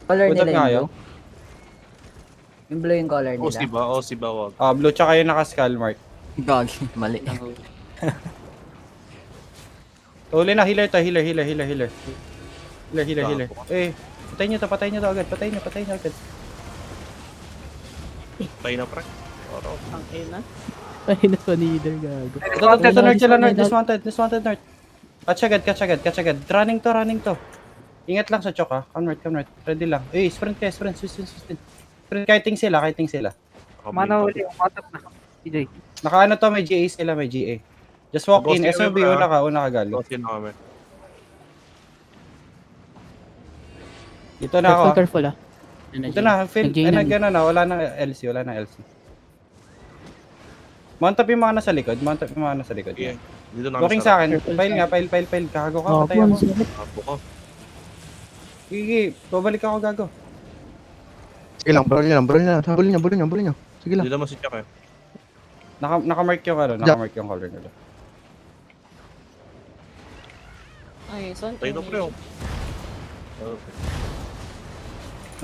Color Udot nila nga yung yun. blue. Yung blue yung color OC nila. ba? OC ba? Wag. Blue tsaka yung naka-skull mark. Gagi, mali. Uli na, healer to, healer. Healer. Patay nyo to agad. Patay nyo agad. Tayo na, pre. Oro. Ang ina. Ay, na pa leader, gago. Ito north sila, north. Dismounted north. Catch agad. Running to. Ingat lang sa chok ha. Come north. Ready lang. Sprint. Sprint, kiting sila. Mana uli, umatap na. DJ. Nakaano to, may GA sila, may GA. Just walk in, Mag-ghosting SOB, kami, una ka gali. OC na kami. Dito na ako. Careful ah. Dito na, Phil. Gano'n na, wala nang LC. Mount up yung mga nasa likod. Yeah. Dito na Walking sa akin. File. Gago ka, patay ako. Apo ko. Gigi, babalik ako, gago. Sige lang, barrel niya. Habulin niya. Sige lang. Dito naman si Chuck eh. Nakamark yung color nila. Ay, saan Tayo na, pre. Oh.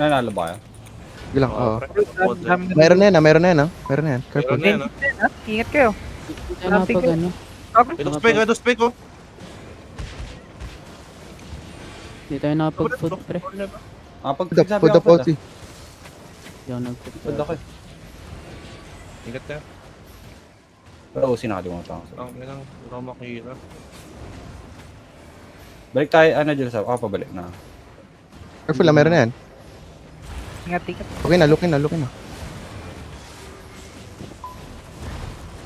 Nanalo ba kayo? Sige lang, oo. Pre. Meron na yan. Careful. Meron na yan, ah. Ingat kayo. Ano pag ano? Ito spec, oh. Hindi tayo nakapag-food, pre. Pag Put up out si. Hindi ako nag-food. Pud ako eh. Ingat na. Pero sinakalimutan ko. Ang inang rama kira. Balik tayo, Jill, pabalik na. Careful lang, meron na yan. Ingat. Okay na, look in na.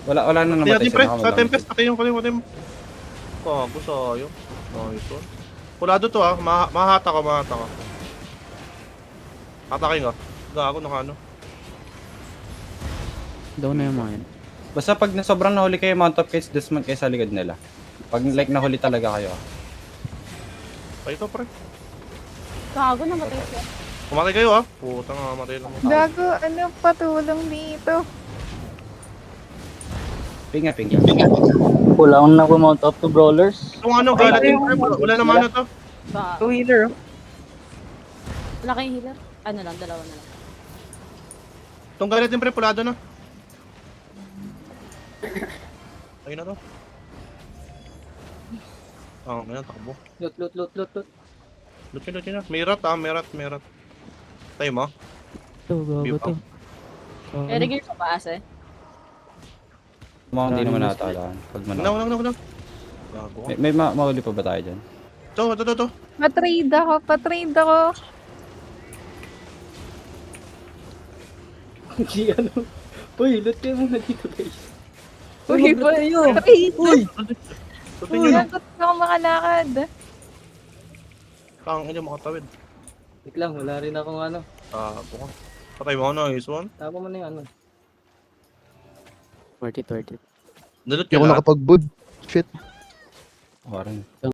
Wala na Kaya namatay din, pre. Sa nakamadami. Tempest, patay mo. Bago sayang. Nice one. Pulado to, ah. Mahata ka. Atakin ka. Gago, naka ano. Down na yung mga yan. Basta pag sobrang nahuli kayo, mount up kayo, dismount kayo sa likod nila. Pag like nahuli talaga kayo. Tayo to, pre. Gago, namatay siya. Kumatay kayo, ah. Putang nga, matay lang. Gago, ano patulong dito? Pinga. Wala akong na-mount up to brawlers. Itong ano, galatin, pre. Wala naman na to. Ba, Two healer. wala kayong healer? Ano lang, dalawa na lang. Itong galatin, pre. Pulado na. Ayun na to. Ayun, takbo. Loot. Lutin na. Merat. Tayo mo. Ito, gago to. Eh, regir sa paas eh. Mga hindi naman natalaan. Pag manalo. No. Gago. May mahuli pa ba tayo dyan? To. Patrade ako. Hindi ano. Uy, loot kayo muna dito guys. Uy, patrade. Lutin nyo na. Gagot ako makalakad. Kang ina makatawid. Wait lang, wala rin akong ano. Buka. Patay mo na, nice one. Tapa mo na yung ano. 40. Nalot Hindi ako nakapag-bood. Shit. Warin.